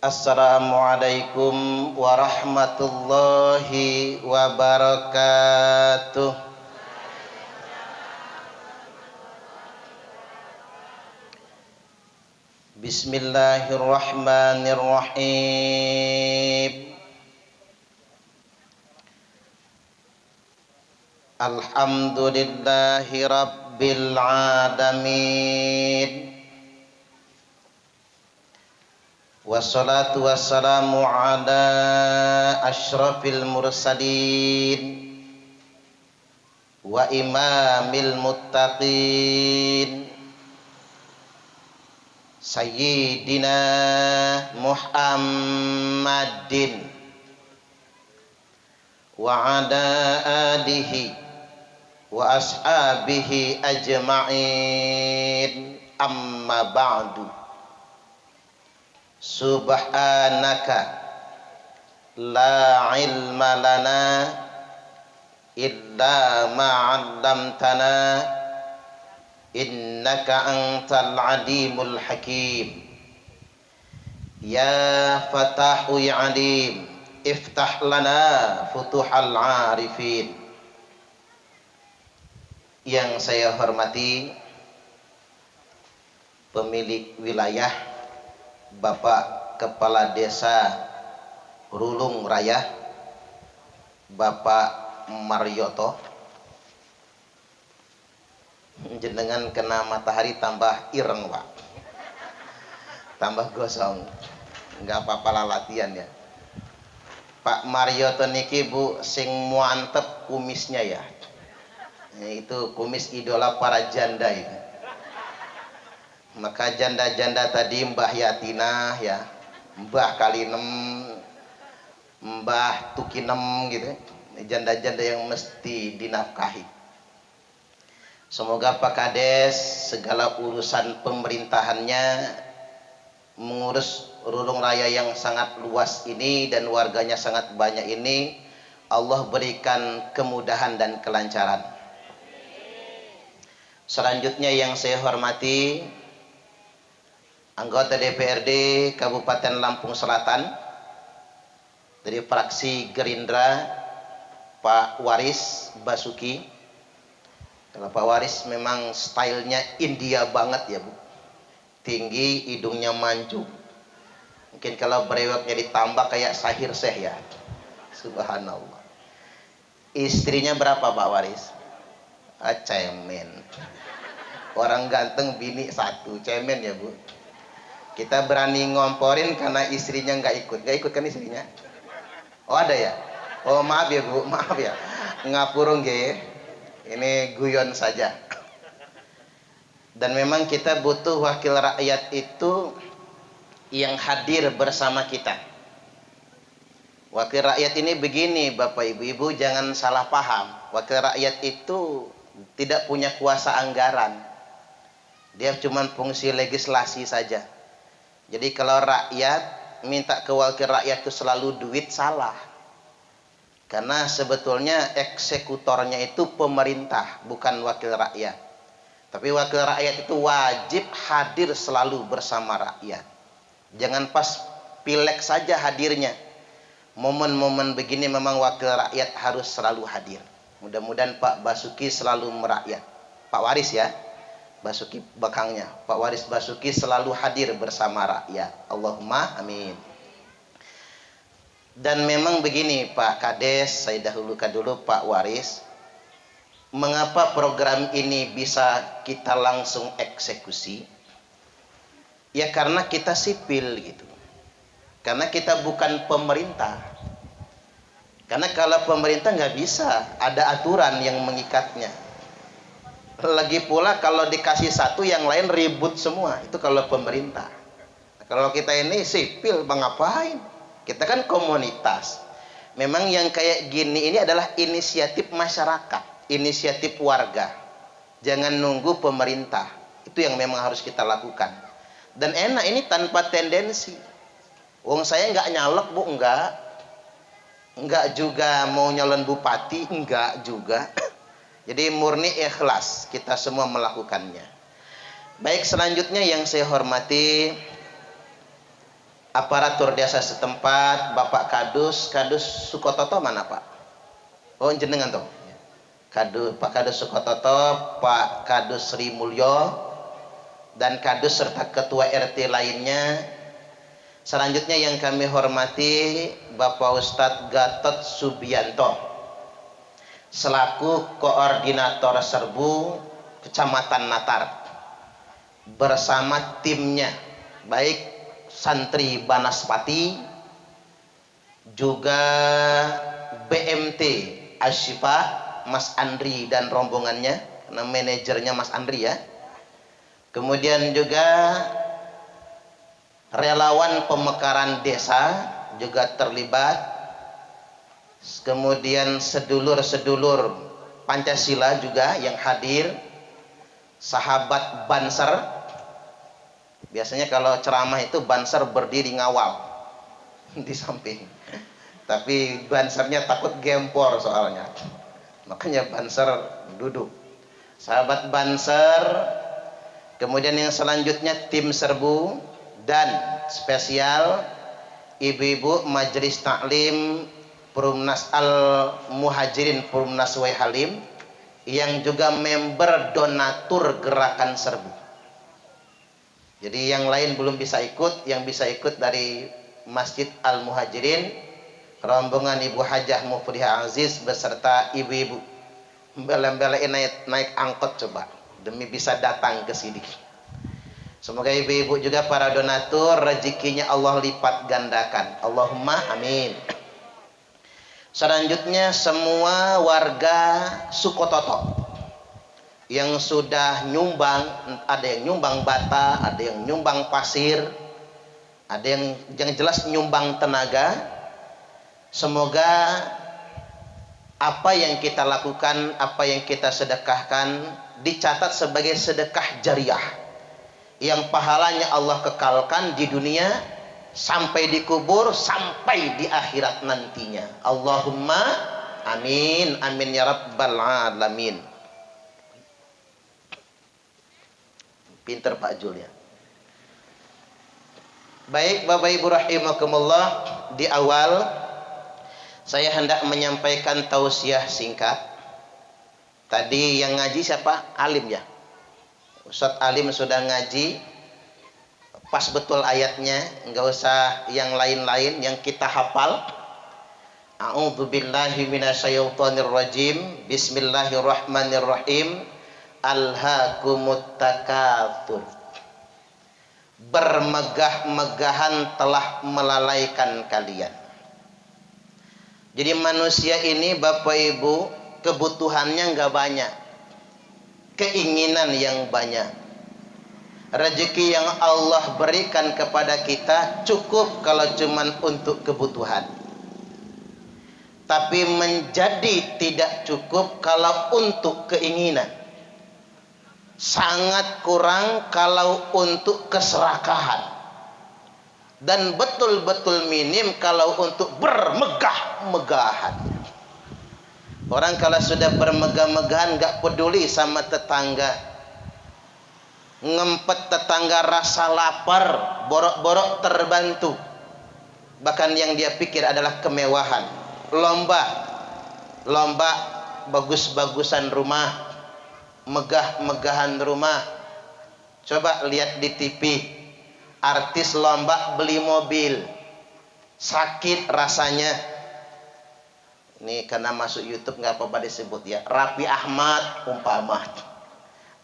Assalamualaikum warahmatullahi wabarakatuh. Bismillahirrahmanirrahim. Alhamdulillahi rabbil alamin. Wassalatu wassalamu ala asyrafil mursalin wa imamil muttaqin Sayyidina Muhammadin wa ala alihi wa ashabihi ajma'in, amma ba'du. Subhanaka la ilma lana illa ma 'allamtana innaka antal alimul hakim. Ya Fatahu ya Alim, iftah lana futuhal arifin. Yang saya hormati pemilik wilayah, Bapak Kepala Desa Rulung Raya, Bapak Marioto. Jenengan kena matahari tambah ireng, Pak. Tambah gosong. Enggak apa-apa lah latihan ya. Pak Marioto niki Bu sing muantep kumisnya ya. Itu kumis idola para janda itu. Maka janda-janda tadi Mbah Yatina ya, Mbah Kalinem, Mbah Tukinem gitu, janda-janda yang mesti dinafkahi. Semoga Pak Kades segala urusan pemerintahannya, mengurus Rulung Raya yang sangat luas ini dan warganya sangat banyak ini, Allah berikan kemudahan dan kelancaran. Selanjutnya yang saya hormati anggota DPRD Kabupaten Lampung Selatan dari fraksi Gerindra, Pak Waris Basuki. Kalau Pak Waris memang stylenya India banget ya Bu, tinggi, hidungnya mancung. Mungkin kalau brewoknya ditambah kayak Sahir Syekh ya. Subhanallah. Istrinya berapa Pak Waris? Cemen. Orang ganteng bini satu, cemen ya Bu. Kita berani ngomporin karena istrinya nggak ikut kan istrinya? Oh ada ya? Oh maaf ya Bu, maaf ya. Ngapurung ge. Ini guyon saja. Dan memang kita butuh wakil rakyat itu yang hadir bersama kita. Wakil rakyat ini begini Bapak Ibu, jangan salah paham. Wakil rakyat itu tidak punya kuasa anggaran. Dia cuma fungsi legislasi saja. Jadi kalau rakyat minta ke wakil rakyat itu selalu duit, salah. Karena sebetulnya eksekutornya itu pemerintah, bukan wakil rakyat. Tapi wakil rakyat itu wajib hadir selalu bersama rakyat. Jangan pas pileg saja hadirnya. Momen-momen begini memang wakil rakyat harus selalu hadir. Mudah-mudahan Pak Basuki selalu merakyat. Pak Waris ya, Basuki belakangnya. Pak Waris Basuki selalu hadir bersama rakyat. Allahumma amin. Dan memang begini Pak Kades, saya dahulukan dulu Pak Waris. Mengapa program ini bisa kita langsung eksekusi? Ya karena kita sipil gitu. Karena kita bukan pemerintah. Karena kalau pemerintah nggak bisa, ada aturan yang mengikatnya. Lagi pula kalau dikasih satu yang lain ribut semua, itu kalau pemerintah. Kalau kita ini sipil, bang ngapain? Kita kan komunitas. Memang yang kayak gini ini adalah inisiatif masyarakat, inisiatif warga. Jangan nunggu pemerintah. Itu yang memang harus kita lakukan. Dan enak ini tanpa tendensi. Wong saya nggak nyalek Bu, enggak juga mau nyalon bupati, enggak juga. Jadi murni ikhlas kita semua melakukannya. Baik, selanjutnya yang saya hormati aparatur desa setempat, Bapak Kadus Sukototo mana Pak? Oh jenengan toh. Pak Kadus Sukototo, Pak Kadus Sri Mulyo, dan Kadus serta ketua RT lainnya. Selanjutnya yang kami hormati Bapak Ustadz Gatot Subianto selaku koordinator serbu Kecamatan Natar bersama timnya, baik santri Banaspati juga BMT Asyifa Mas Andri dan rombongannya, karena manajernya Mas Andri ya. Kemudian juga relawan pemekaran desa juga terlibat. Kemudian sedulur-sedulur Pancasila juga yang hadir. Sahabat Banser. Biasanya kalau ceramah itu Banser berdiri ngawal di samping. Tapi Bansernya takut gempor soalnya. Makanya Banser duduk. Sahabat Banser. Kemudian yang selanjutnya tim serbu dan spesial ibu-ibu Majelis Taklim Perumnas Al Muhajirin Perumnas Waihalim yang juga member donatur gerakan serbu. Jadi yang lain belum bisa ikut, yang bisa ikut dari Masjid Al Muhajirin, rombongan Ibu Hajah Muflihah Aziz beserta ibu-ibu. Bela-belain naik angkot coba demi bisa datang ke sini. Semoga ibu-ibu juga para donatur rezekinya Allah lipat gandakan. Allahumma amin. Selanjutnya semua warga Sukototo yang sudah nyumbang, ada yang nyumbang bata, ada yang nyumbang pasir, ada yang jelas nyumbang tenaga. Semoga apa yang kita lakukan, apa yang kita sedekahkan dicatat sebagai sedekah jariah yang pahalanya Allah kekalkan di dunia sampai dikubur, sampai di akhirat nantinya. Allahumma amin, amin ya rabbal alamin. Pinter Pak Jul ya. Baik Bapak Ibu rahimakumullah, di awal saya hendak menyampaikan tausiah singkat. Tadi yang ngaji siapa? Alim ya. Ustadz Alim sudah ngaji. Pas betul ayatnya, enggak usah yang lain-lain yang kita hafal. A'udzubillahi minasyaitonirrajim. Bismillahirrahmanirrahim. Alhaakumut takatsur. Bermegah-megahan telah melalaikan kalian. Jadi manusia ini Bapak Ibu kebutuhannya enggak banyak, keinginan yang banyak. Rezeki yang Allah berikan kepada kita cukup kalau cuman untuk kebutuhan. Tapi menjadi tidak cukup kalau untuk keinginan. Sangat kurang kalau untuk keserakahan. Dan betul-betul minim kalau untuk bermegah-megahan. Orang kalau sudah bermegah-megahan gak peduli sama tetangga. Ngempet tetangga rasa lapar, borok-borok terbantu. Bahkan yang dia pikir adalah kemewahan. Lomba bagus-bagusan rumah, megah-megahan rumah. Coba lihat di TV, artis lomba beli mobil, sakit rasanya. Ini karena masuk YouTube nggak apa-apa disebut ya. Raffi Ahmad umpama,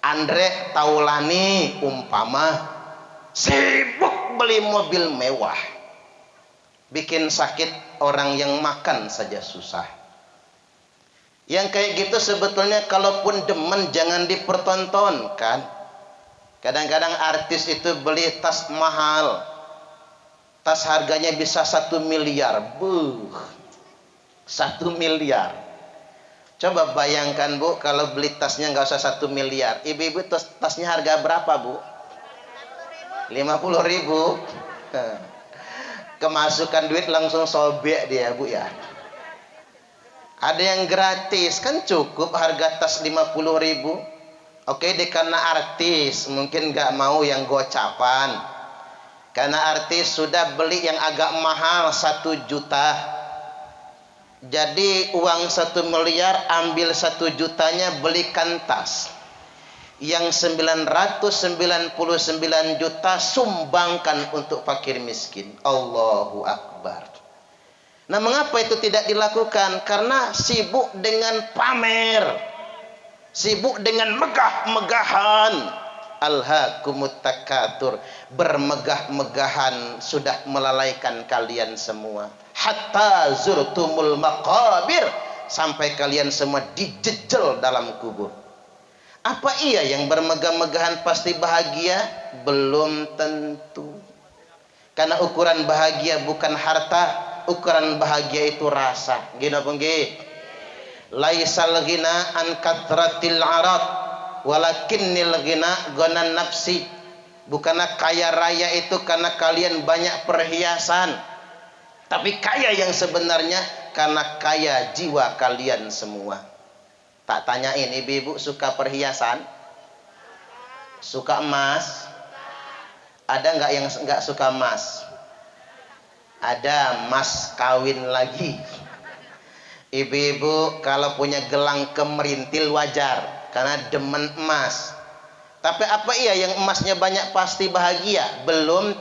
Andre Taulani umpama, sibuk beli mobil mewah, bikin sakit orang yang makan saja susah. Yang kayak gitu sebetulnya kalaupun demen jangan dipertontonkan. Kadang-kadang artis itu beli tas mahal, tas harganya bisa 1 miliar. 1 miliar. Coba bayangkan Bu, kalau beli tasnya nggak usah 1 miliar. Ibu-ibu tasnya harga berapa Bu? 50.000. Kemasukan duit langsung sobek dia Bu ya. Ada yang gratis kan cukup harga tas 50.000. Oke deh karena artis mungkin nggak mau yang gocapan. Karena artis sudah beli yang agak mahal 1 juta. Jadi uang 1 miliar, ambil 1 jutanya belikan tas. Yang 999 juta sumbangkan untuk fakir miskin. Allahu Akbar. Nah, mengapa itu tidak dilakukan? Karena sibuk dengan pamer, sibuk dengan megah-megahan. Alhaakumut takatsur, bermegah-megahan sudah melalaikan kalian semua. Hatta zurtumul maqabir, sampai kalian semua dijejel dalam kubur. Apa iya yang bermegah-megahan pasti bahagia? Belum tentu. Karena ukuran bahagia bukan harta, ukuran bahagia itu rasa. Gina pengge. Laisal ghina an kathratil arad, walakinnil ghina ghanan nafsi. Bukanlah kaya raya itu karena kalian banyak perhiasan, tapi kaya yang sebenarnya karena kaya jiwa kalian semua. Tak tanyain, ibu-ibu suka perhiasan? Suka emas? Ada nggak yang nggak suka emas? Ada, mas kawin lagi. Ibu-ibu kalau punya gelang kemerintil wajar, karena demen emas. Tapi apa iya yang emasnya banyak pasti bahagia? Belum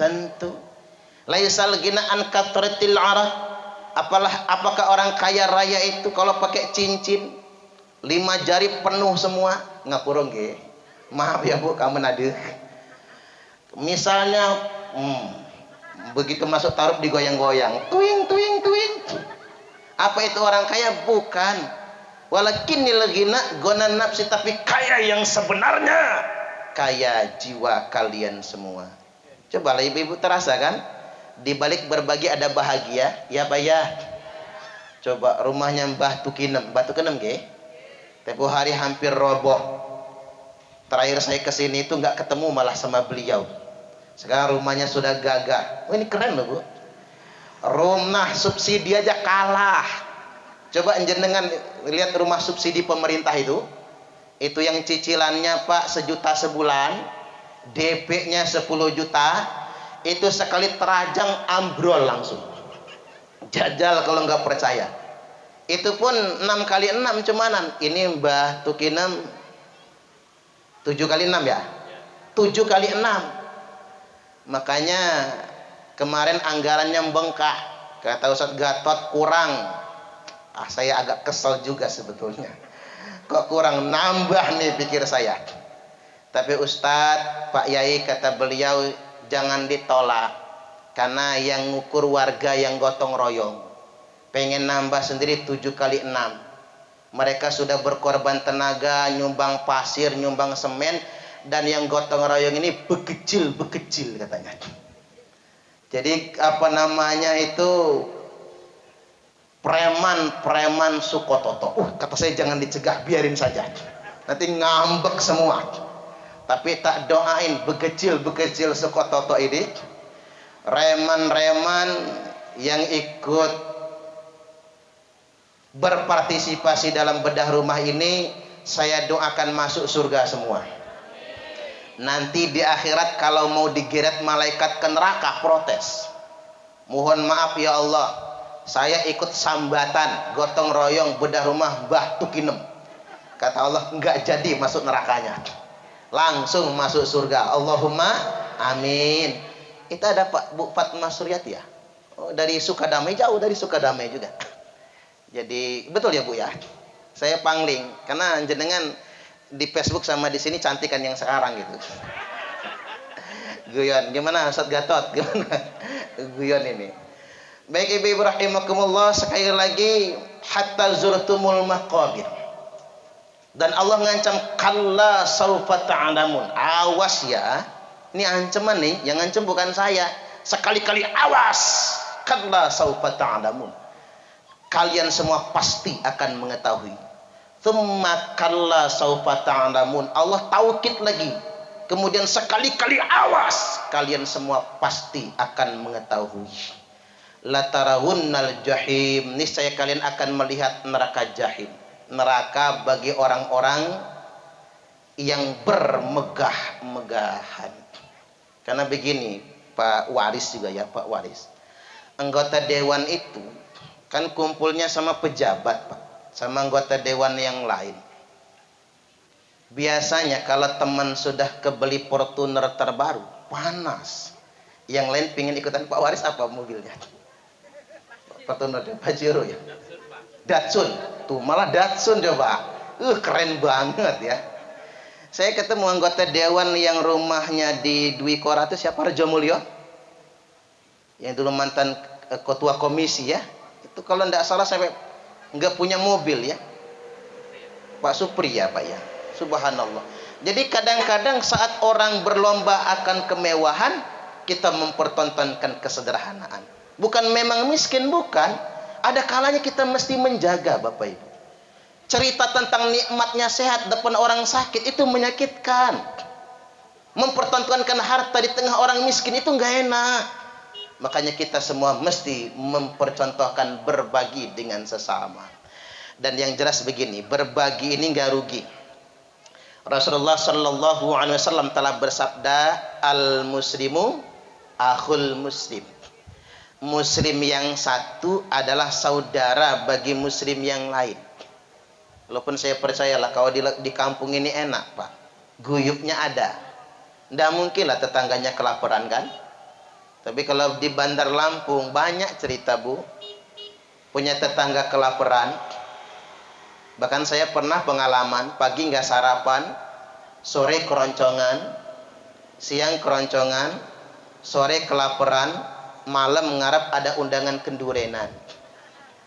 tentu. Laisal ghina an kathratil arad. Apakah orang kaya raya itu kalau pakai cincin 5 jari penuh semua? Ngapura nggih. Maaf ya Bu, kamu nade. Misalnya begitu masuk taruh digoyang-goyang, tuing tuing tuing. Apa itu orang kaya? Bukan. Walakinnil ghina ghanan nafsi, tapi kaya yang sebenarnya kaya jiwa kalian semua. Coba ibu-ibu terasa kan? Di balik berbagi ada bahagia, ya Pak ya. Coba rumahnya Mbah Tukinem, Mbah Tukinem nggih. Tempo hari hampir roboh. Terakhir saya ke sini itu nggak ketemu malah sama beliau. Sekarang rumahnya sudah gagah. Oh, ini keren loh Bu. Rumah subsidi aja kalah. Coba jenengan lihat rumah subsidi pemerintah itu yang cicilannya Pak 1 juta sebulan, DP-nya 10 juta, itu sekali terajang ambrol langsung. Jajal kalau nggak percaya. Itu pun 6 kali 6 cumanan. Ini Mbah Tukinem 7 kali 6 ya? 7 kali 6. Makanya kemarin anggarannya membengkak. Kata Ustaz Gatot kurang. Saya agak kesel juga sebetulnya. Kok kurang, nambah nih pikir saya. Tapi Ustadz, Pak Yai kata beliau jangan ditolak. Karena yang ngukur warga yang gotong royong. Pengen nambah sendiri 7 kali 6. Mereka sudah berkorban tenaga, nyumbang pasir, nyumbang semen. Dan yang gotong royong ini bekecil katanya. Jadi apa namanya itu, preman Sukototo. Kata saya jangan dicegah, biarin saja. Nanti ngambek semua. Tapi tak doain bekecil Sukototo ini. Reman-reman yang ikut berpartisipasi dalam bedah rumah ini, saya doakan masuk surga semua. Nanti di akhirat kalau mau digeret malaikat ke neraka protes. Mohon maaf ya Allah, saya ikut sambatan gotong royong bedah rumah Mbah Tukinem. Kata Allah enggak jadi masuk nerakanya, langsung masuk surga. Allahumma amin. Itu ada Pak Bu Fatma Suryati ya, dari Sukadamai, jauh dari Sukadamai juga. Jadi betul ya Bu ya, saya pangling karena jenengan di Facebook sama di sini cantikan yang sekarang gitu. Guyon gimana Ustaz Gatot, gimana guyon ini. Baik ibu-ibu rahimakumullah, sekali lagi hatta zurtumul maqabir. Dan Allah ngancam kalla saufa ta'lamun. Awas ya. Ini ancaman nih, yang ngancam bukan saya. Sekali-kali awas. Kalla saufa ta'lamun. Kalian semua pasti akan mengetahui. Tsumma kalla saufa ta'lamun. Allah taukid lagi. Kemudian sekali-kali awas. Kalian semua pasti akan mengetahui. Latarawunnal jahim, niscaya kalian akan melihat neraka jahim. Neraka bagi orang-orang yang bermegah-megahan. Karena begini, Pak Waris juga ya, Pak Waris. Anggota dewan itu kan kumpulnya sama pejabat, Pak, sama anggota dewan yang lain. Biasanya kalau teman sudah kebeli Fortuner terbaru, panas. Yang lain pingin ikutan Pak Waris apa mobilnya? Fortuner Pajero ya. Datsun. Tuh malah Datsun coba. Keren banget ya. Saya ketemu anggota dewan yang rumahnya di Dwi Kora itu siapa? Rejo Mulyo. Yang dulu mantan ketua komisi ya. Itu kalau tidak salah sampai nggak punya mobil ya. Pak Supri ya Pak ya. Subhanallah. Jadi kadang-kadang saat orang berlomba akan kemewahan, kita mempertontonkan kesederhanaan. Bukan memang miskin, bukan. Ada kalanya kita mesti menjaga Bapak Ibu. Cerita tentang nikmatnya sehat depan orang sakit itu menyakitkan. Mempertontonkan harta di tengah orang miskin itu nggak enak. Makanya kita semua mesti mempercontohkan berbagi dengan sesama. Dan yang jelas begini, berbagi ini nggak rugi. Rasulullah Shallallahu Alaihi Wasallam telah bersabda, al muslimu akhul muslim. Muslim yang satu adalah saudara bagi muslim yang lain. Walaupun saya percayalah kalau di kampung ini enak Pak, guyupnya ada. Tidak mungkin lah tetangganya kelaparan kan. Tapi kalau di Bandar Lampung banyak cerita Bu, punya tetangga kelaparan. Bahkan saya pernah pengalaman, pagi nggak sarapan, sore keroncongan, siang keroncongan, sore kelaparan, malam ngarap ada undangan kendurenan.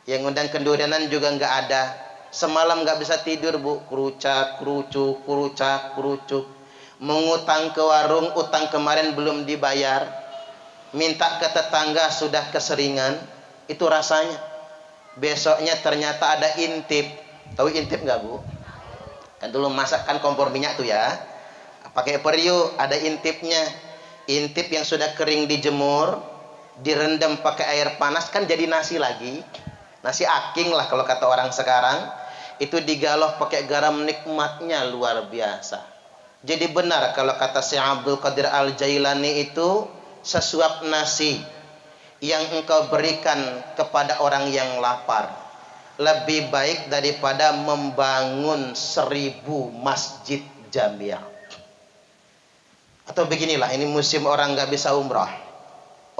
Yang undang kendurenan juga nggak ada. Semalam nggak bisa tidur Bu, kerucak, kerucuk, kerucak, kerucuk. Mengutang ke warung, utang kemarin belum dibayar. Minta ke tetangga sudah keseringan. Itu rasanya. Besoknya ternyata ada intip. Tahu intip nggak Bu? Kan dulu masakan kompor minyak tuh ya. Pakai periuk, ada intipnya. Intip yang sudah kering dijemur, direndam pakai air panas kan jadi nasi lagi. Nasi aking lah kalau kata orang sekarang. Itu digalau pakai garam, nikmatnya luar biasa. Jadi benar kalau kata Syekh Abdul Qadir Al-Jailani itu, sesuap nasi yang engkau berikan kepada orang yang lapar lebih baik daripada membangun 1000 masjid jamiah. Atau beginilah, ini musim orang nggak bisa umrah.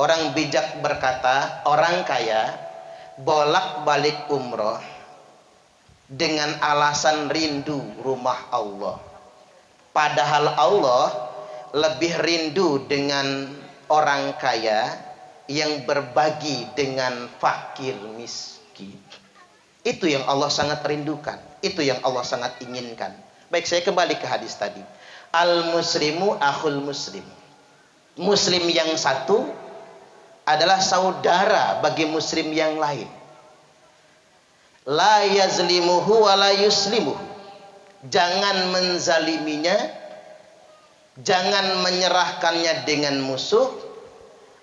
Orang bijak berkata, orang kaya bolak-balik umrah dengan alasan rindu rumah Allah. Padahal Allah lebih rindu dengan orang kaya yang berbagi dengan fakir miskin. Itu yang Allah sangat rindukan. Itu yang Allah sangat inginkan. Baik, saya kembali ke hadis tadi. Al-muslimu akhul muslim. Muslim yang satu adalah saudara bagi muslim yang lain. La yazlimuhu wa la yuslimuhu. Jangan menzaliminya, jangan menyerahkannya dengan musuh,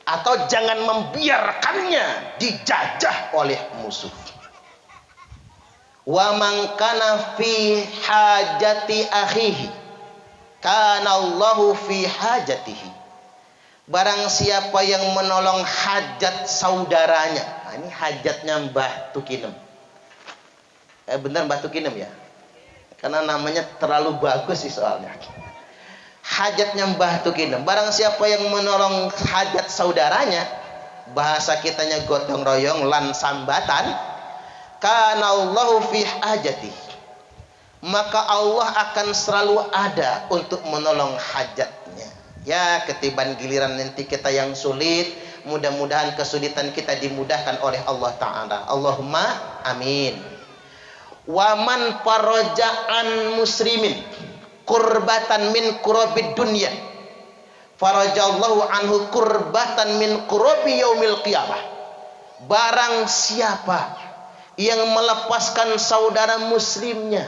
atau jangan membiarkannya dijajah oleh musuh. Wa man kana fi hajati akhihi kana Allahu fi hajatihi. Barang siapa yang menolong hajat saudaranya. Nah, ini hajatnya Mbah Tukinem. Benar Mbah Tukinem ya? Karena namanya terlalu bagus sih soalnya. Hajatnya Mbah Tukinem. Barang siapa yang menolong hajat saudaranya, bahasa kitanya gotong royong lan sambatan, kana Allahu fi hajati. Maka Allah akan selalu ada untuk menolong hajatnya. Ya, ketiban giliran nanti kita yang sulit, mudah-mudahan kesulitan kita dimudahkan oleh Allah Ta'ala. Allahumma amin. Waman faraja'an muslimin kurbatan min kurabid dunya farajallahu anhu kurbatan min kurabi yaumil qiyamah. Barang siapa yang melepaskan saudara muslimnya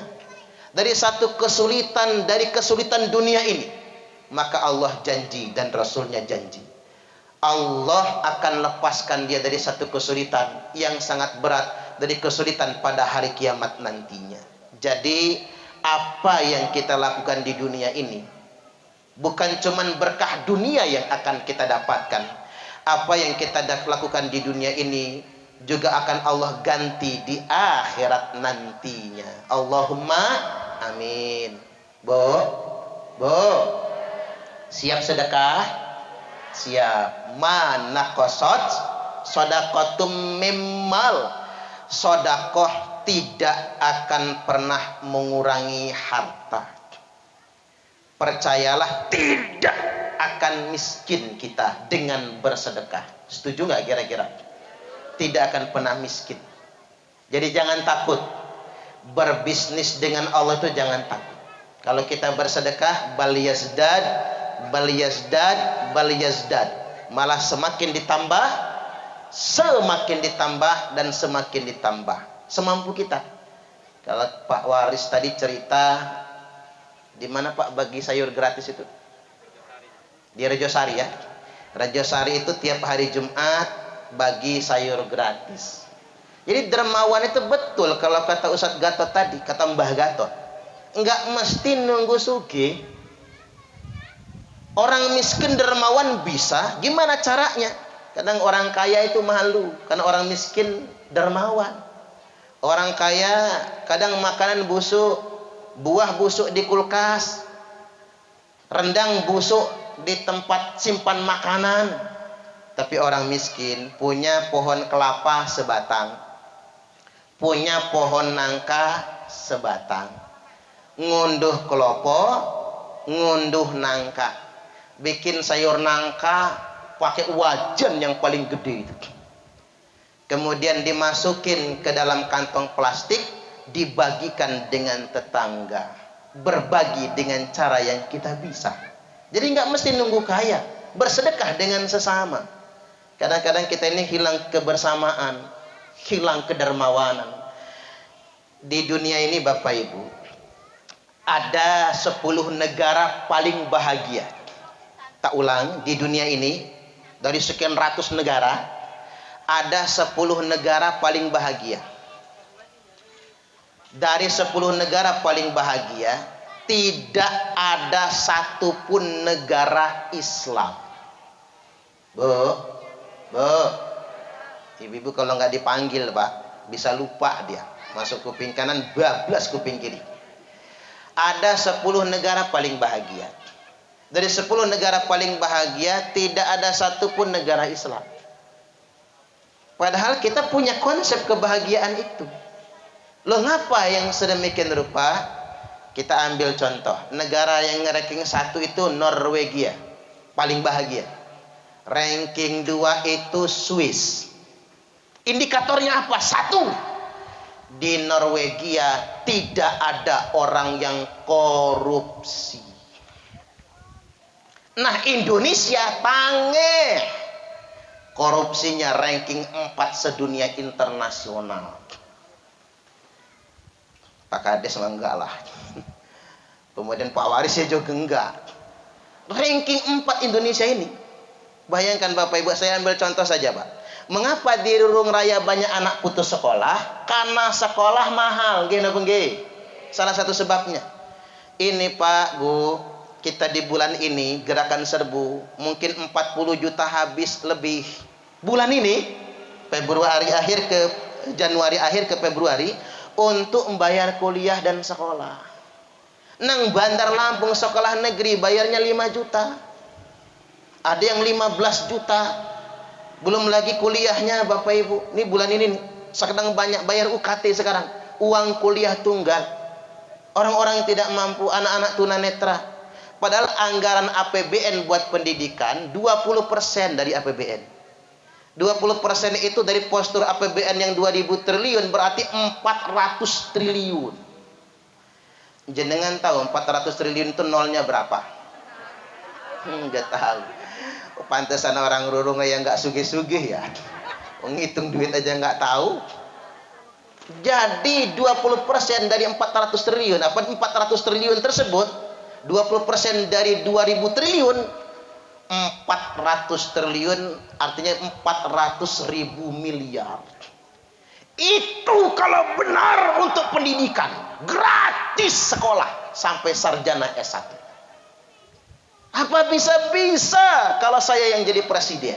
dari satu kesulitan, dari kesulitan dunia ini, maka Allah janji dan Rasulnya janji, Allah akan lepaskan dia dari satu kesulitan yang sangat berat, dari kesulitan pada hari kiamat nantinya. Jadi apa yang kita lakukan di dunia ini, Bukan cuman berkah dunia yang akan kita dapatkan. Apa yang kita lakukan di dunia ini juga akan Allah ganti di akhirat nantinya. Allahumma amin. Bu, siap sedekah? Siap. Mana kosot sodakotum mimmal. Sodakoh tidak akan pernah mengurangi harta. Percayalah, tidak akan miskin kita dengan bersedekah. Setuju nggak kira-kira? Tidak akan pernah miskin. Jadi jangan takut. Berbisnis dengan Allah itu jangan takut. Kalau kita bersedekah, bal yazdad, malah semakin ditambah, dan semakin ditambah. Semampu kita. Kalau Pak Waris tadi cerita, di mana Pak bagi sayur gratis itu? Di Rejosari ya. Rejosari itu tiap hari Jumat bagi sayur gratis. Jadi dermawan itu betul kalau kata Ustadz Gatot tadi, kata Mbah Gatot. Enggak mesti nunggu sugih. Orang miskin dermawan bisa, gimana caranya? Kadang orang kaya itu malu, karena orang miskin dermawan. Orang kaya kadang makanan busuk, buah busuk di kulkas, rendang busuk di tempat simpan makanan. Tapi orang miskin punya pohon kelapa sebatang, punya pohon nangka sebatang, ngunduh kelopo, ngunduh nangka, bikin sayur nangka pakai wajan yang paling gede itu, kemudian dimasukin ke dalam kantong plastik, dibagikan dengan tetangga. Berbagi dengan cara yang kita bisa. Jadi nggak mesti nunggu kaya. Bersedekah dengan sesama. Kadang-kadang kita ini hilang kebersamaan, hilang kedermawanan. Di dunia ini Bapak Ibu, ada 10 negara paling bahagia. Tak ulang, di dunia ini dari sekian ratus negara, ada 10 negara paling bahagia. Dari 10 negara paling bahagia, tidak ada satupun negara Islam. Ibu-ibu kalau nggak dipanggil Pak, bisa lupa dia. Masuk kuping kanan, bablas kuping kiri. Ada 10 negara paling bahagia. Dari 10 negara paling bahagia, tidak ada satupun negara Islam. Padahal kita punya konsep kebahagiaan itu. Loh ngapa yang sedemikian rupa? Kita ambil contoh. Negara yang ranking 1 itu Norwegia, paling bahagia. Ranking 2 itu Swiss. Indikatornya apa? 1. Di Norwegia tidak ada orang yang korupsi. Nah, Indonesia tangeh. Korupsinya ranking 4 sedunia internasional. Pak Kades enggak lah. Kemudian Pak Waris juga enggak. Ranking 4 Indonesia ini. Bayangkan Bapak Ibu, saya ambil contoh saja Pak. Mengapa di Rurung Raya banyak anak putus sekolah? Karena sekolah mahal. Salah satu sebabnya. Ini Pak, Bu, kita di bulan ini gerakan serbu mungkin 40 juta habis lebih. Bulan ini Februari akhir ke Januari akhir ke Februari untuk membayar kuliah dan sekolah. Nang Bandar Lampung sekolah negeri bayarnya 5 juta. Ada yang 15 juta. Belum lagi kuliahnya Bapak Ibu. Ini bulan ini nih, sedang banyak bayar UKT sekarang. Uang kuliah tunggal. Orang-orang yang tidak mampu, anak-anak tunanetra. Padahal anggaran APBN buat pendidikan 20% dari APBN. 20% itu dari postur APBN yang 2000 triliun berarti 400 triliun. Jenengan tahu 400 triliun itu nolnya berapa? Enggak tahu. Pantesan orang Rurung yang nggak sugih-sugih ya. Menghitung duit aja nggak tahu. Jadi 20% dari 400 triliun. Apa 400 triliun tersebut? 20% dari 2000 triliun. 400 triliun artinya 400.000 miliar. Itu kalau benar untuk pendidikan. Gratis sekolah sampai sarjana S1. Apa bisa-bisa kalau saya yang jadi presiden?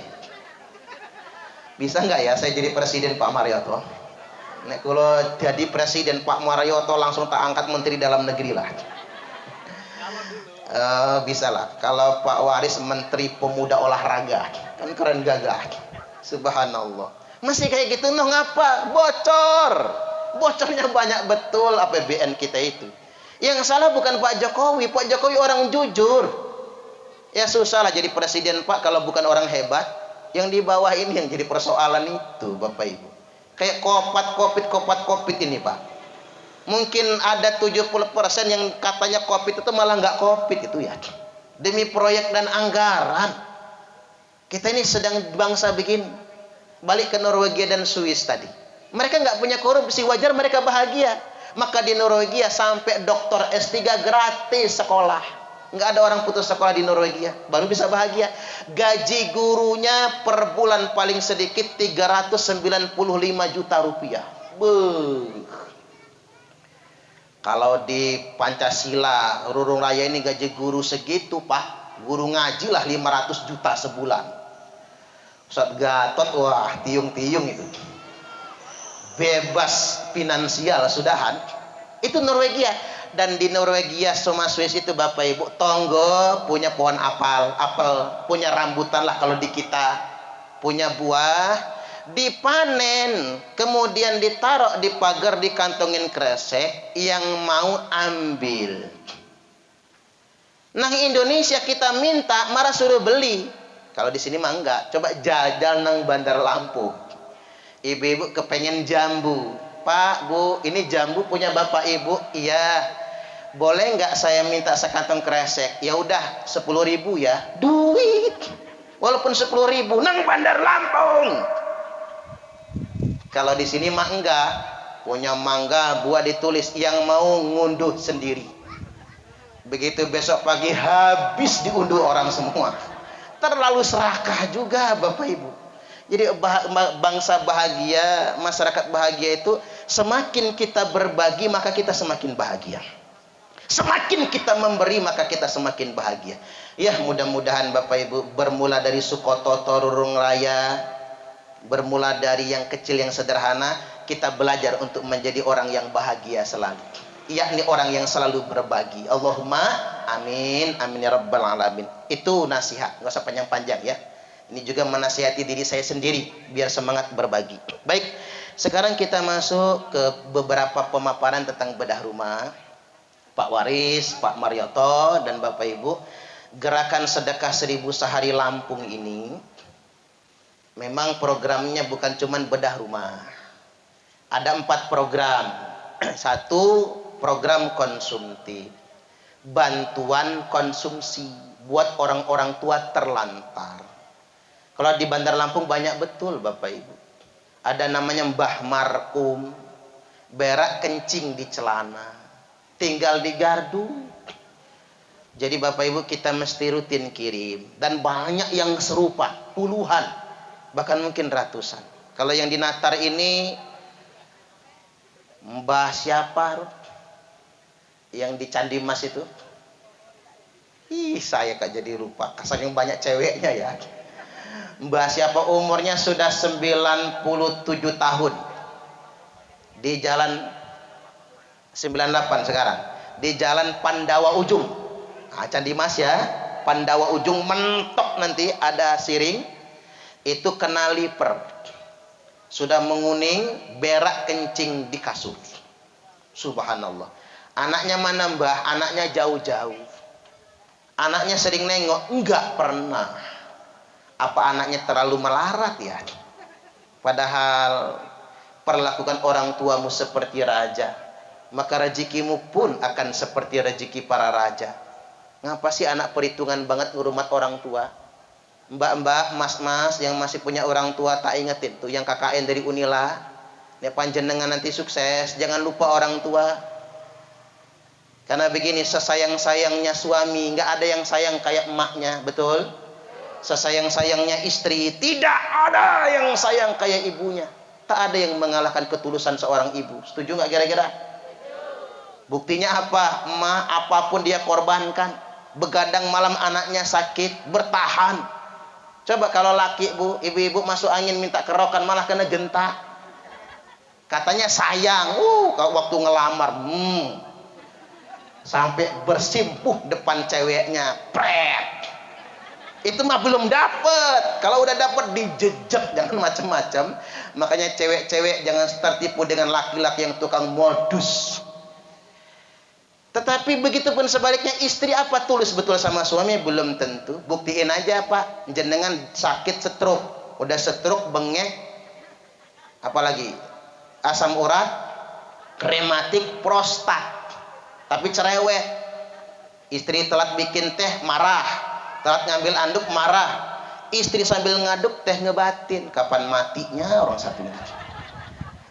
Bisa nggak ya saya jadi presiden Pak Marioto? Nek kalau jadi presiden Pak Marioto langsung tak angkat menteri dalam negeri lah. Bisa lah. Kalau Pak Waris menteri pemuda olahraga, kan keren gagah. Subhanallah. Masih kayak gitu noh ngapa? Bocor. Bocornya banyak betul APBN kita itu. Yang salah bukan Pak Jokowi. Pak Jokowi orang jujur. Ya susah lah jadi presiden Pak kalau bukan orang hebat. Yang di bawah ini yang jadi persoalan itu Bapak Ibu. Kayak kopat ini Pak. Mungkin ada 70% yang katanya COVID itu malah nggak COVID itu ya. Demi proyek dan anggaran. Kita ini sedang bangsa bikin. Balik ke Norwegia dan Swiss tadi. Mereka nggak punya korupsi, wajar mereka bahagia. Maka di Norwegia sampai doktor S3 gratis sekolah. Nggak ada orang putus sekolah di Norwegia, baru bisa bahagia. Gaji gurunya per bulan paling sedikit 395 juta rupiah. Kalau di Pancasila, Rurung Raya ini gaji guru segitu Pak. Guru ngaji lah 500 juta sebulan. Ustaz Gatot, wah tiung-tiung itu. Bebas finansial sudahan. Itu Norwegia. Dan di Norwegia sama Swiss itu Bapak Ibu, tonggo punya pohon apel, punya rambutan lah kalau di kita, punya buah, dipanen, kemudian ditaruh di pagar, dikantongin kresek, yang mau ambil. Nah Indonesia kita minta, marah suruh beli. Kalau di sini mah enggak. Coba jajal nang Bandar Lampung. Ibu-ibu kepengen jambu. Pak, Bu, ini jambu punya Bapak Ibu? Iya. Boleh nggak saya minta sekantong kresek? Ya udah 10.000 ya. Duit. Walaupun 10.000 nang Bandar Lampung. Kalau di sini mah enggak. Punya mangga, buah ditulis yang mau ngunduh sendiri. Begitu besok pagi habis diunduh orang semua. Terlalu serakah juga Bapak Ibu. Jadi bangsa bahagia, masyarakat bahagia itu semakin kita berbagi maka kita semakin bahagia. Semakin kita memberi maka kita semakin bahagia. Ya mudah-mudahan Bapak Ibu bermula dari Sukoto Rurung Raya, bermula dari yang kecil yang sederhana, kita belajar untuk menjadi orang yang bahagia selalu. Yakni orang yang selalu berbagi. Allahumma amin, amin ya rabbal alamin. Itu nasihat, nggak usah panjang-panjang ya. Ini juga menasihati diri saya sendiri biar semangat berbagi. Baik, sekarang kita masuk ke beberapa pemaparan tentang bedah rumah. Pak Waris, Pak Marioto, dan Bapak Ibu, gerakan sedekah 1000 sehari Lampung ini memang programnya bukan cuma bedah rumah. Ada 4 program. 1, program konsumtif, bantuan konsumsi buat orang-orang tua terlantar. Kalau di Bandar Lampung banyak betul Bapak Ibu. Ada namanya Mbah Markum, berak kencing di celana, tinggal di gardu. Jadi Bapak Ibu kita mesti rutin kirim. Dan banyak yang serupa, puluhan, bahkan mungkin ratusan. Kalau yang di Natar ini Mbah siapa yang di Candi Mas itu? Saya kak jadi lupa. Saking banyak ceweknya ya. Mbah siapa umurnya sudah 97 tahun. Di jalan 98 sekarang. Di jalan Pandawa Ujung. Nah, Candi Mas ya. Pandawa Ujung mentok nanti ada siring. Itu kena liper. Sudah menguning, berak kencing di kasur. Subhanallah. Anaknya mana Mbah? Anaknya jauh-jauh. Anaknya sering nengok? Enggak pernah. Apa anaknya terlalu melarat ya? Padahal perlakukan orang tuamu seperti raja, maka rezekimu pun akan seperti rezeki para raja. Ngapa sih anak perhitungan banget ngurumat orang tua? Mbak-mbak, mas-mas yang masih punya orang tua tak ingetin tuh yang KKN dari Unila. Nek panjenengan nanti sukses, jangan lupa orang tua. Karena begini, sesayang-sayangnya suami, nggak ada yang sayang kayak emaknya, betul? Sesayang-sayangnya istri, tidak ada yang sayang kayak ibunya. Tak ada yang mengalahkan ketulusan seorang ibu. Setuju nggak kira-kira? Buktinya apa? Emak apapun dia korbankan. begadang malam anaknya sakit, bertahan. Coba kalau laki bu, ibu-ibu masuk angin minta kerokan malah kena gentak. Katanya sayang, waktu ngelamar, sampai bersimpuh depan ceweknya, pret. Itu mah belum dapet. Kalau udah dapet dijejek, jangan macam-macam. Makanya cewek-cewek jangan tertipu dengan laki-laki yang tukang modus. Tetapi begitu pun sebaliknya, istri apa tulus betul sama suami belum tentu. Buktiin aja Pak, jenengan sakit stroke, udah stroke, bengek, apalagi asam urat, rematik, prostat, tapi cerewet. Istri telat bikin teh marah, telat ngambil anduk marah. Istri sambil ngaduk teh ngebatin. Kapan matinya orang satu ini?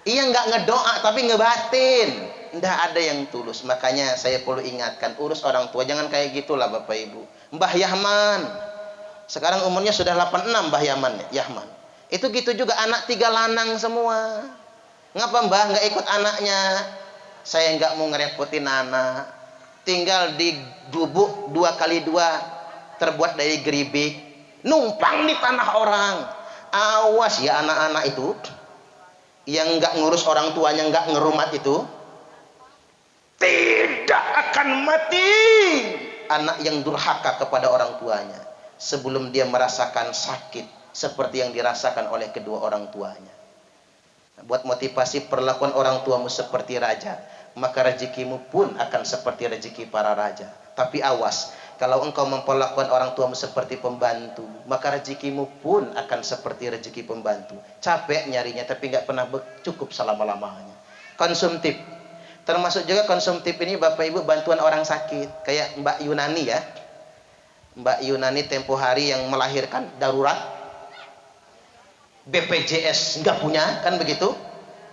Iya nggak ngedoa tapi ngebatin. Nggak ada yang tulus. Makanya saya perlu ingatkan, urus orang tua jangan kayak gitulah Bapak Ibu. Mbah Yahman sekarang umurnya sudah 86. Mbah Yahman itu gitu juga, anak 3 lanang semua. Ngapa Mbah nggak ikut anaknya? Saya nggak mau ngerepotin anak. Tinggal di gubuk 2x2 terbuat dari geribik, numpang di tanah orang. Awas ya anak-anak itu yang nggak ngurus orang tuanya, nggak ngerumat itu tidak akan mati. Anak yang durhaka kepada orang tuanya sebelum dia merasakan sakit seperti yang dirasakan oleh kedua orang tuanya. Buat motivasi, perlakuan orang tuamu seperti raja, maka rezekimu pun akan seperti rezeki para raja. Tapi awas, kalau engkau memperlakukan orang tuamu seperti pembantu, maka rezekimu pun akan seperti rezeki pembantu. Capek nyarinya tapi nggak pernah cukup selama-lamanya. Konsumtif, termasuk juga konsumtif ini Bapak Ibu, bantuan orang sakit. Kayak Mbak Yunani ya, Mbak Yunani tempo hari yang melahirkan darurat, BPJS nggak punya kan begitu,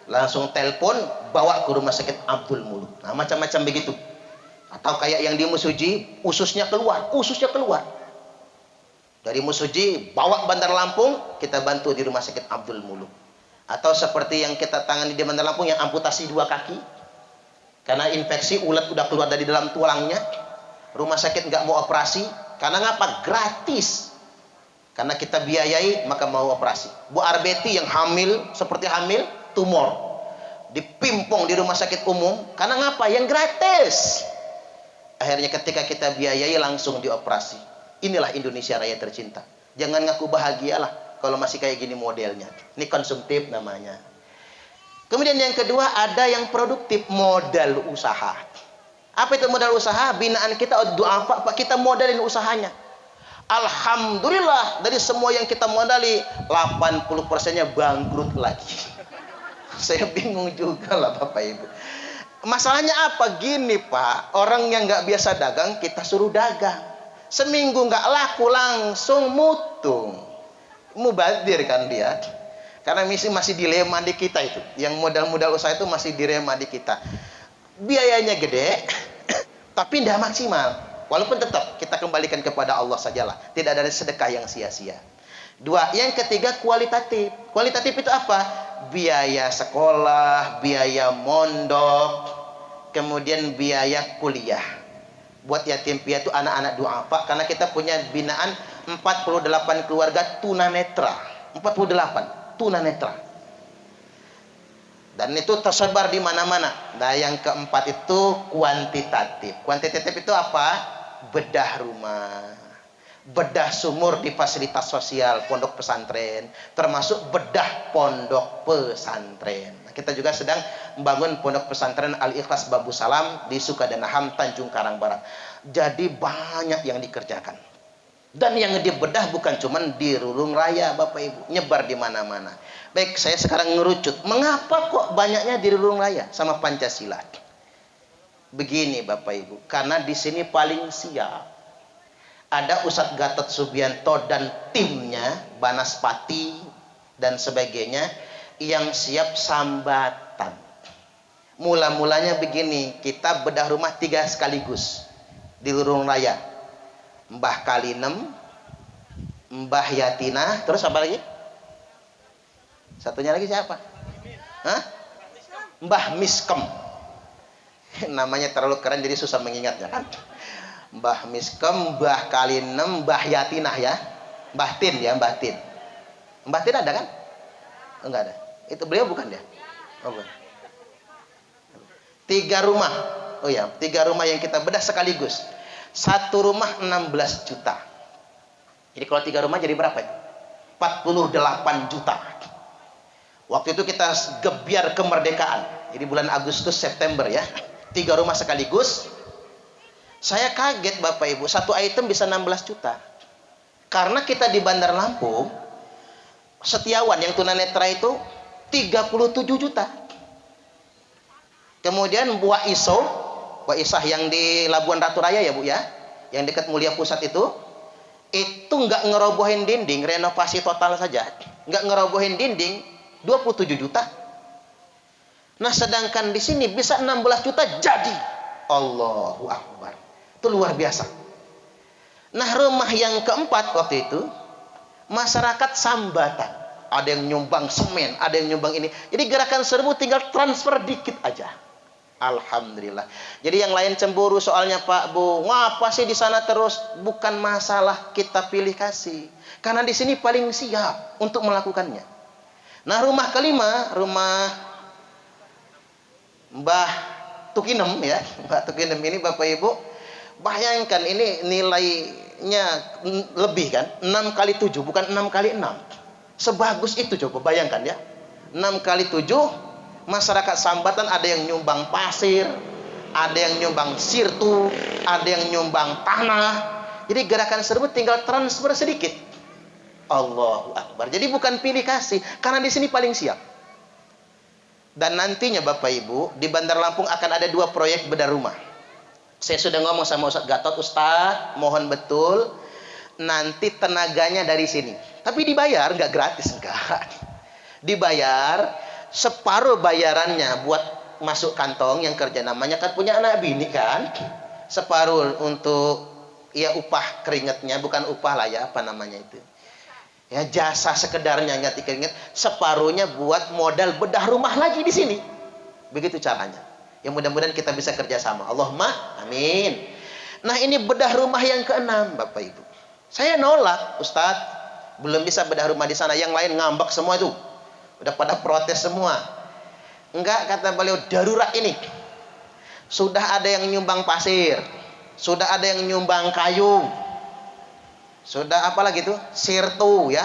langsung telepon bawa ke rumah sakit Abdul Muluk. Nah macam-macam begitu. Atau kayak yang di Musuji, ususnya keluar dari Musuji, bawa Bandar Lampung, kita bantu di rumah sakit Abdul Muluk. Atau seperti yang kita tangani di Bandar Lampung, yang amputasi 2 kaki karena infeksi, ulat udah keluar dari dalam tulangnya, rumah sakit nggak mau operasi. Karena ngapa? Gratis. Karena kita biayai, maka mau operasi. Bu Arbeti yang hamil, seperti hamil tumor, dipimpong di rumah sakit umum. Karena ngapa? Yang gratis. Akhirnya ketika kita biayai, langsung dioperasi. Inilah Indonesia Raya tercinta. Jangan ngaku bahagialah kalau masih kayak gini modelnya. Ini konsumtif namanya. Kemudian yang kedua, ada yang produktif, modal usaha. Apa itu modal usaha? Binaan kita, doa Pak, kita modalin usahanya. Alhamdulillah, dari semua yang kita modali 80%-nya bangkrut lagi. Saya bingung juga lah Bapak Ibu. Masalahnya apa? Gini Pak, orang yang nggak biasa dagang kita suruh dagang, seminggu nggak laku langsung mutung, mubazir kan dia. Karena masih dilema di kita itu, yang modal-modal usaha itu masih dilema di kita. Biayanya gede, tapi tidak maksimal. Walaupun tetap kita kembalikan kepada Allah sajalah. Tidak ada sedekah yang sia-sia. 2, yang ketiga kualitatif. Kualitatif itu apa? Biaya sekolah, biaya mondok, kemudian biaya kuliah. Buat yatim piatu, anak-anak duafa. Karena kita punya binaan 48 keluarga tunanetra. 48 tunanetra. Dan itu tersebar di mana-mana. Nah, yang keempat itu kuantitatif. Kuantitatif itu apa? Bedah rumah, bedah sumur di fasilitas sosial pondok pesantren, termasuk bedah pondok pesantren. Nah, kita juga sedang membangun pondok pesantren Al-Ikhlas Babu Salam di Sukadanaham, Tanjung Karang Barat. Jadi banyak yang dikerjakan. Dan yang dibedah bukan cuma di Rurung Raya Bapak Ibu, nyebar di mana-mana. Baik, saya sekarang ngerucut. Mengapa kok banyaknya di Rurung Raya sama Pancasila? Begini Bapak Ibu, karena di sini paling siap. Ada Ustadz Gatot Subianto dan timnya, Banaspati dan sebagainya, yang siap sambatan. Mula-mulanya begini, kita bedah rumah 3 sekaligus di Rurung Raya. Mbah Kalinem, Mbah Yatina, terus apa lagi? Satunya lagi siapa? Hah? Mbah Miskem. Namanya terlalu keren jadi susah mengingatnya kan. Mbah Miskem, Mbah Kalinem, Mbah Yatinah ya. Mbah Tin ya, Mbah Tin. Mbah Tin ada kan? Enggak ada. Itu beliau bukan ya? Oh, bukan. 3 rumah. Oh ya, 3 rumah yang kita bedah sekaligus. 1 rumah 16 juta. Jadi kalau 3 rumah jadi berapa itu? 48 juta. Waktu itu kita gebiar kemerdekaan. Jadi bulan Agustus September ya. 3 rumah sekaligus. Saya kaget Bapak Ibu, 1 item bisa 16 juta. Karena kita di Bandar Lampung, setiawan yang tunanetra itu 37 juta. Kemudian Waisah yang di Labuan Ratu Raya ya Bu ya, yang dekat Mulia Pusat itu nggak ngerobohin dinding, renovasi total saja, nggak ngerobohin dinding 27 juta. Nah sedangkan di sini bisa 16 juta jadi. Allahu Akbar. Itu luar biasa. Nah rumah yang keempat waktu itu masyarakat sambatan. Ada yang nyumbang semen, ada yang nyumbang ini. Jadi gerakan serbu tinggal transfer dikit aja. Alhamdulillah. Jadi yang lain cemburu soalnya Pak Bu, ngapa sih di sana terus? Bukan masalah kita pilih kasih, karena di sini paling siap untuk melakukannya. Nah rumah kelima, rumah Mbah Tukinem ya, Mbah Tukinem ini Bapak Ibu, bayangkan ini nilainya lebih kan, 6 kali 7 bukan 6 kali 6. Sebagus itu coba bayangkan ya, 6 kali 7. Masyarakat sambatan ada yang nyumbang pasir, ada yang nyumbang sirtu, ada yang nyumbang tanah. Jadi gerakan serbu tinggal transfer sedikit. Allahu Akbar. Jadi bukan pilih kasih, karena di sini paling siap. Dan nantinya Bapak Ibu, di Bandar Lampung akan ada 2 proyek bedah rumah. Saya sudah ngomong sama Ustadz Gatot, Ustadz mohon betul nanti tenaganya dari sini. Tapi dibayar, nggak gratis enggak. Dibayar. Separuh bayarannya buat masuk kantong yang kerja, namanya kan punya anak bini kan. Separuh untuk ya upah keringatnya, bukan upah lah ya, apa namanya itu ya, jasa sekedarnya ganti keringat. Separuhnya buat modal bedah rumah lagi di sini. Begitu caranya. Ya mudah-mudahan kita bisa kerjasama. Allahumma amin. Nah ini bedah rumah yang ke-6 Bapak Ibu. Saya nolak, Ustadz belum bisa bedah rumah di sana, yang lain ngambek semua itu. Udah pada protes semua. Enggak, kata beliau, darurat ini. Sudah ada yang nyumbang pasir, sudah ada yang nyumbang kayu, sudah apa lagi tuh? Sirtu ya,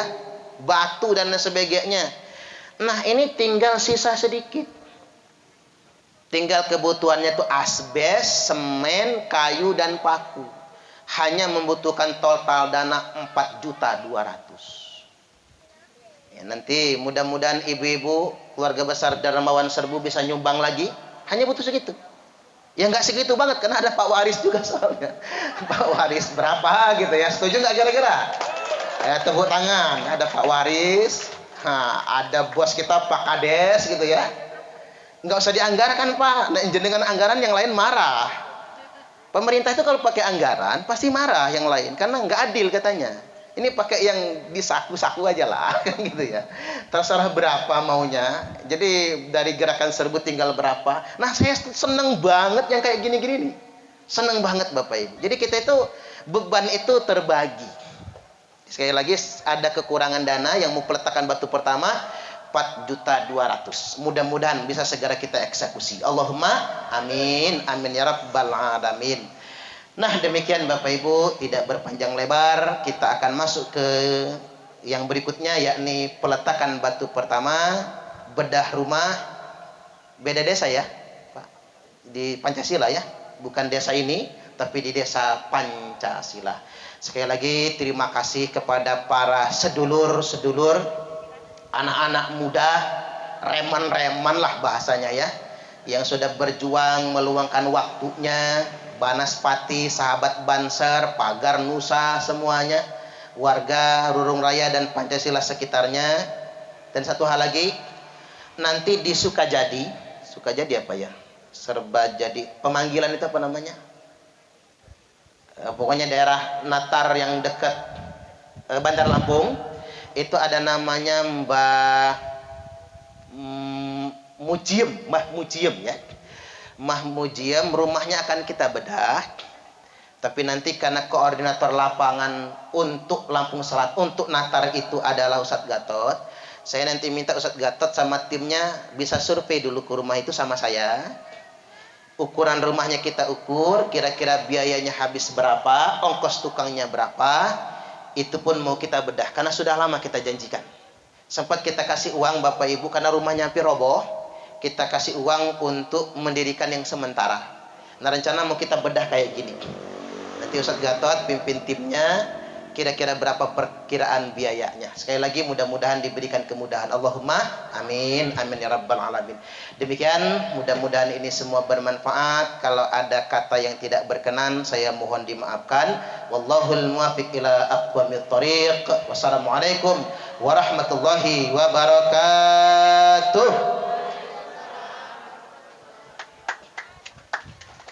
batu dan sebagainya. Nah, ini tinggal sisa sedikit. Tinggal kebutuhannya tuh asbes, semen, kayu dan paku. Hanya membutuhkan total dana 4.200.000. Ya, nanti mudah-mudahan ibu-ibu keluarga besar Darmawan Serbu bisa nyumbang lagi. Hanya butuh segitu. Ya nggak segitu banget, karena ada Pak Waris juga soalnya. Pak Waris berapa gitu ya? Setuju nggak kira-kira? Ya tepuk tangan. Ada Pak Waris, ada bos kita Pak Kades gitu ya. Nggak usah dianggarkan Pak. Nah, dengan anggaran yang lain marah. Pemerintah itu kalau pakai anggaran pasti marah yang lain, karena nggak adil katanya. Ini pakai yang disaku-saku aja lah, gitu ya. Terserah berapa maunya. Jadi dari gerakan serbu tinggal berapa. Nah saya seneng banget yang kayak gini-gini nih. Seneng banget Bapak Ibu. Jadi kita itu beban itu terbagi. Sekali lagi ada kekurangan dana yang mau peletakan batu pertama 4.200.000. Mudah-mudahan bisa segera kita eksekusi. Allahumma amin. Amin ya rabbal alamin. Nah demikian Bapak Ibu, tidak berpanjang lebar, kita akan masuk ke yang berikutnya, yakni peletakan batu pertama, bedah rumah. Beda desa ya Pak, di Pancasila ya, bukan desa ini tapi di desa Pancasila. Sekali lagi terima kasih kepada para sedulur-sedulur, anak-anak muda, reman-reman lah bahasanya ya, yang sudah berjuang meluangkan waktunya. Banaspati, sahabat Banser, Pagar Nusa, semuanya, warga Rurung Raya dan Pancasila sekitarnya. Dan satu hal lagi, nanti di Sukajadi apa ya? Serba jadi, pemanggilan itu apa namanya? Pokoknya daerah Natar yang dekat Bandar Lampung, itu ada namanya Mbah Mujiem ya. Mahmujiem, rumahnya akan kita bedah. Tapi nanti karena koordinator lapangan untuk Lampung Selatan, untuk Natar itu adalah Ustadz Gatot, saya nanti minta Ustadz Gatot sama timnya bisa survei dulu ke rumah itu sama saya. Ukuran rumahnya kita ukur, kira-kira biayanya habis berapa, ongkos tukangnya berapa, itu pun mau kita bedah. Karena sudah lama kita janjikan. Sempat kita kasih uang Bapak Ibu karena rumahnya hampir roboh, kita kasih uang untuk mendirikan yang sementara. Nah rencana mau kita bedah kayak gini. Nanti Ustadz Gatot pimpin timnya, kira-kira berapa perkiraan biayanya. Sekali lagi mudah-mudahan diberikan kemudahan. Allahumma amin, amin ya rabbal alamin. Demikian, mudah-mudahan ini semua bermanfaat. Kalau ada kata yang tidak berkenan, saya mohon dimaafkan. Wallahul muwaffiq ila aqwamit thoriq. Wassalamualaikum warahmatullahi wabarakatuh.